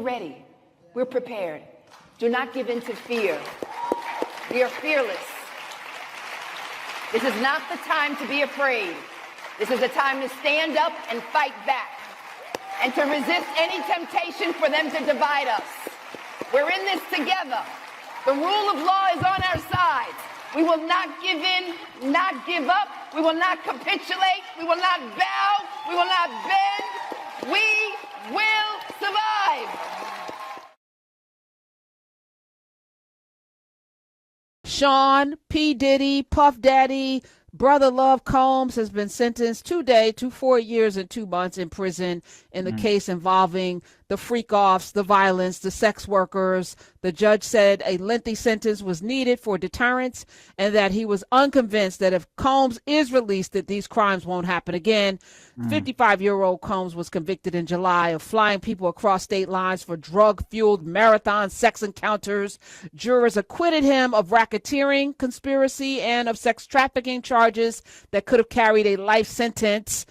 We're ready. We're prepared. Do not give in to fear. We are fearless. This is not the time to be afraid. This is a time to stand up and fight back and to resist any temptation for them to divide us. We're in this together. The rule of law is on our side. We will not give in, not give up. We will not capitulate. We will not bow. We will not bend. We will survive. Sean P. Diddy, Puff Daddy, Brother Love Combs has been sentenced today to 4 years and 2 months in prison in the case involving the freak-offs, the violence, the sex workers. The judge said a lengthy sentence was needed for deterrence and that he was unconvinced that if Combs is released that these crimes won't happen again. 55-year-old Combs was convicted in July of flying people across state lines for drug-fueled marathon sex encounters. Jurors acquitted him of racketeering, conspiracy, and of sex trafficking charges that could have carried a life sentence.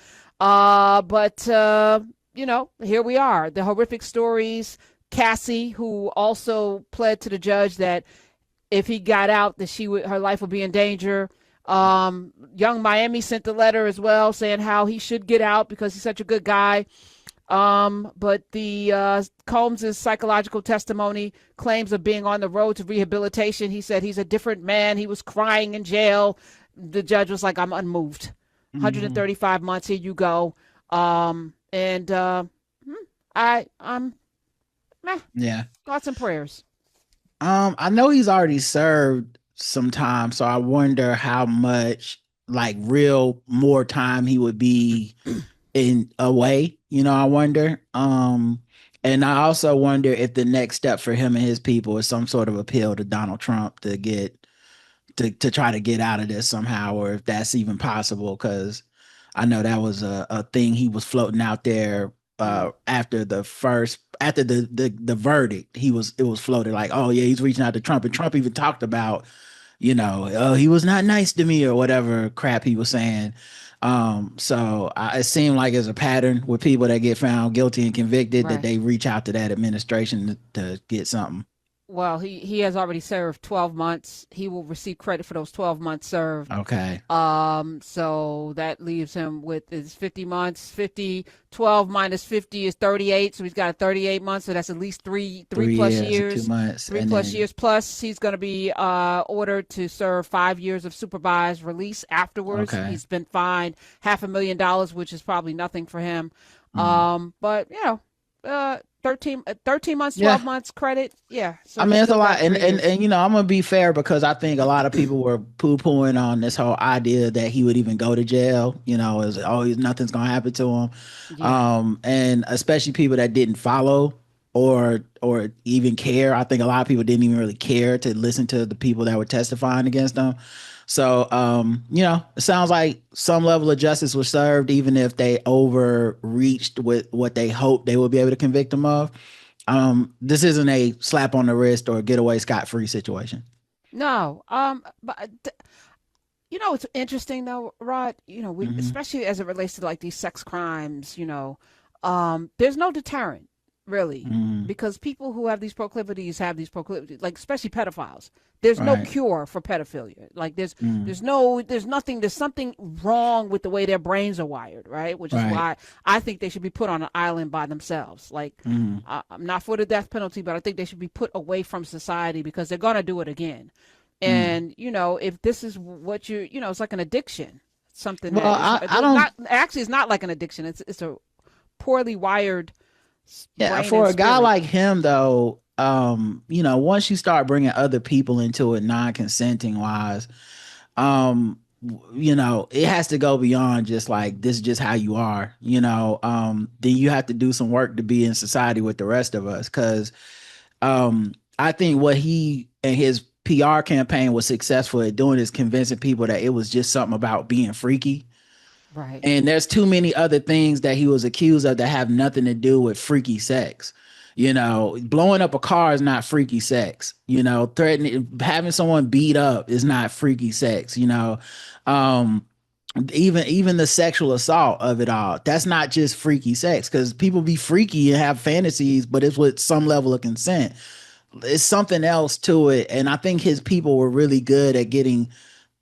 You know, here we are. The horrific stories. Cassie, who also pled to the judge that if he got out, that her life would be in danger. Young Miami sent the letter as well, saying how he should get out because he's such a good guy. But the Combs' psychological testimony claims of being on the road to rehabilitation. He said he's a different man. He was crying in jail. The judge was like, I'm unmoved. 135 months. Here you go. I'm thoughts and prayers. I know he's already served some time, so I wonder how much like real more time he would be in away. You know, I wonder. And I also wonder if the next step for him and his people is some sort of appeal to Donald Trump to get to try to get out of this somehow, or if that's even possible, because I know that was a thing he was floating out there after the verdict. It was floated like, oh yeah, he's reaching out to Trump, and Trump even talked about, you know, oh, he was not nice to me or whatever crap he was saying. It seemed like it's a pattern with people that get found guilty and convicted, that they reach out to that administration to get something. Well, he has already served 12 months. He will receive credit for those 12 months served. Okay. So that leaves him with his 50 months. 12 minus 50 is 38. So he's got a 38 months. So that's at least three plus years. 2 months. 3 plus years. Plus, he's going to be ordered to serve 5 years of supervised release afterwards. Okay. He's been fined $500,000, which is probably nothing for him. But, you know, 13 months, 12 months credit. Yeah. So I mean, it's a lot. And, you know, I'm going to be fair because I think a lot of people were poo-pooing on this whole idea that he would even go to jail. You know, it's always nothing's going to happen to him. Yeah. And especially people that didn't follow or even care. I think a lot of people didn't even really care to listen to the people that were testifying against them. So, you know, it sounds like some level of justice was served, even if they overreached with what they hoped they would be able to convict him of. This isn't a slap on the wrist or get away scot-free situation. No. But you know, it's interesting though, Rod, you know, especially as it relates to like these sex crimes, you know, there's no deterrent really, because people who have these proclivities, like especially pedophiles. There's no cure for pedophilia. Like there's something wrong with the way their brains are wired, right? Which is why I think they should be put on an island by themselves. Like I'm not for the death penalty, but I think they should be put away from society because they're gonna do it again. And you know, if this is what you know, it's like an addiction. Something. Well, it's not like an addiction. It's a poorly wired. Yeah, for a guy like him, though, you know, once you start bringing other people into it, non-consenting wise, you know, it has to go beyond just like this is just how you are. You know, then you have to do some work to be in society with the rest of us. Because I think what he and his PR campaign was successful at doing is convincing people that it was just something about being freaky. Right. And there's too many other things that he was accused of that have nothing to do with freaky sex. You know, blowing up a car is not freaky sex. You know, having someone beat up is not freaky sex. You know, even the sexual assault of it all. That's not just freaky sex, because people be freaky and have fantasies, but it's with some level of consent. It's something else to it. And I think his people were really good at getting,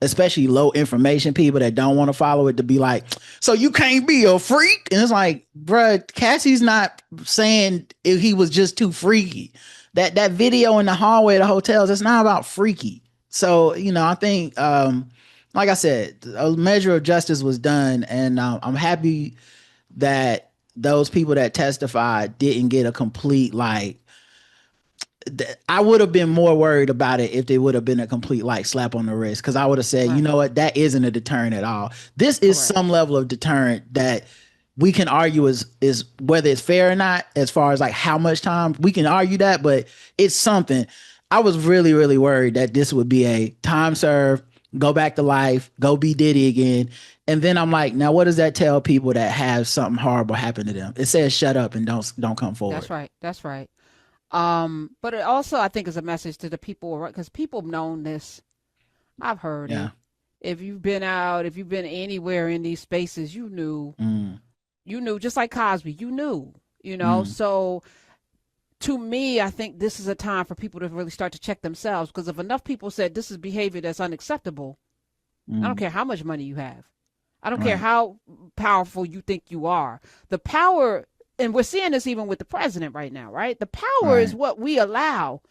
especially low information people that don't want to follow it, to be like, so you can't be a freak. And it's like, bruh, Cassie's not saying if he was just too freaky. That video in the hallway of the hotels, it's not about freaky. So, I think, like I said, a measure of justice was done. And I'm happy that those people that testified didn't get a complete, like, I would have been more worried about it if they would have been a complete like slap on the wrist, because I would have said, you know what, that isn't a deterrent at all. This is some level of deterrent that we can argue is whether it's fair or not, as far as like how much time we can argue that, but it's something. I was really, really worried that this would be a time served, go back to life, go be Diddy again. And then I'm like, now what does that tell people that have something horrible happen to them? It says shut up and don't come forward. That's right. That's right. But it also, I think, is a message to the people, because people have known this. I've heard it. If you've been out, if you've been anywhere in these spaces, you knew, just like Cosby, you knew, So to me, I think this is a time for people to really start to check themselves, because if enough people said this is behavior that's unacceptable, I don't care how much money you have. I don't care how powerful you think you are. The power, and we're seeing this even with the president right now, right? The power is what we allow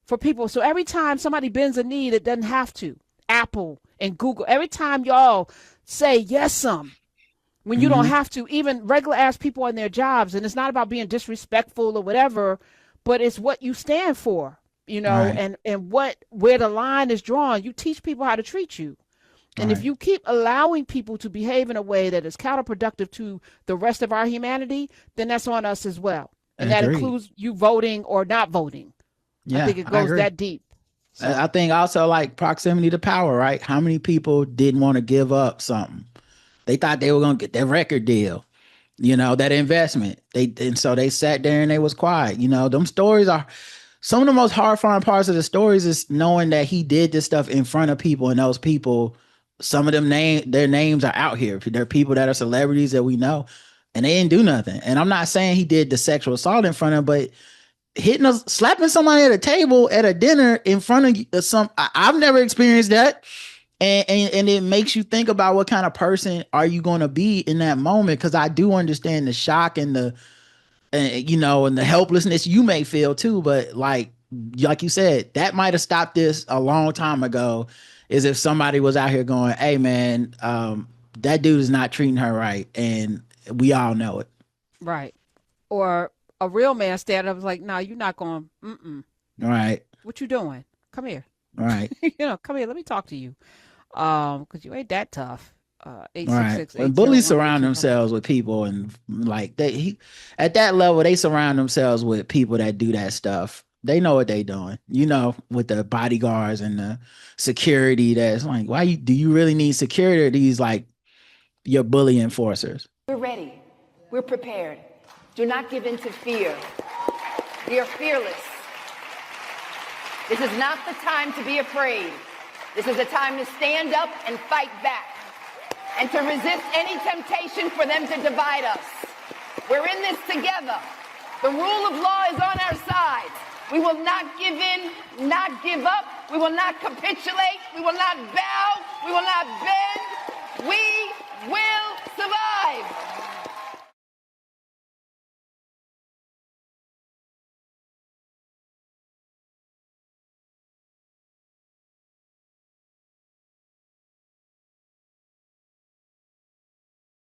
for people. So every time somebody bends a knee, it doesn't have to. Apple and Google, every time y'all say yes, when you don't have to, even regular ass people on their jobs. And it's not about being disrespectful or whatever, but it's what you stand for, and where the line is drawn. You teach people how to treat you. And if you keep allowing people to behave in a way that is counterproductive to the rest of our humanity, then that's on us as well. And that includes you voting or not voting. I think it goes that deep. So. I think also like proximity to power, right? How many people didn't want to give up something? They thought they were going to get that record deal, that investment. And so they sat there and they was quiet. Them stories are some of the most horrifying parts of the stories, is knowing that he did this stuff in front of people, and those people, some of them their names are out here. They're people that are celebrities that we know, and they didn't do nothing. And I'm not saying he did the sexual assault in front of them, but slapping somebody at a table at a dinner in front of I've never experienced that. And it makes you think about what kind of person are you going to be in that moment. Cause I do understand the shock and and the helplessness you may feel too. But like you said, that might've stopped this a long time ago. Is if somebody was out here going, hey man, that dude is not treating her right. And we all know it. Right. Or a real man stand up and was like, no, you're not going, Right. What you doing? Come here. Right. Come here. Let me talk to you. Cause you ain't that tough. 866. When bullies surround themselves with people, and like at that level, they surround themselves with people that do that stuff. They know what they doing, with the bodyguards and the security. That's like, do you really need security? Or these like your bully enforcers? We're ready. We're prepared. Do not give in to fear. We are fearless. This is not the time to be afraid. This is a time to stand up and fight back, and to resist any temptation for them to divide us. We're in this together. The rule of law is on our side. We will not give in, not give up. We will not capitulate. We will not bow. We will not bend. We will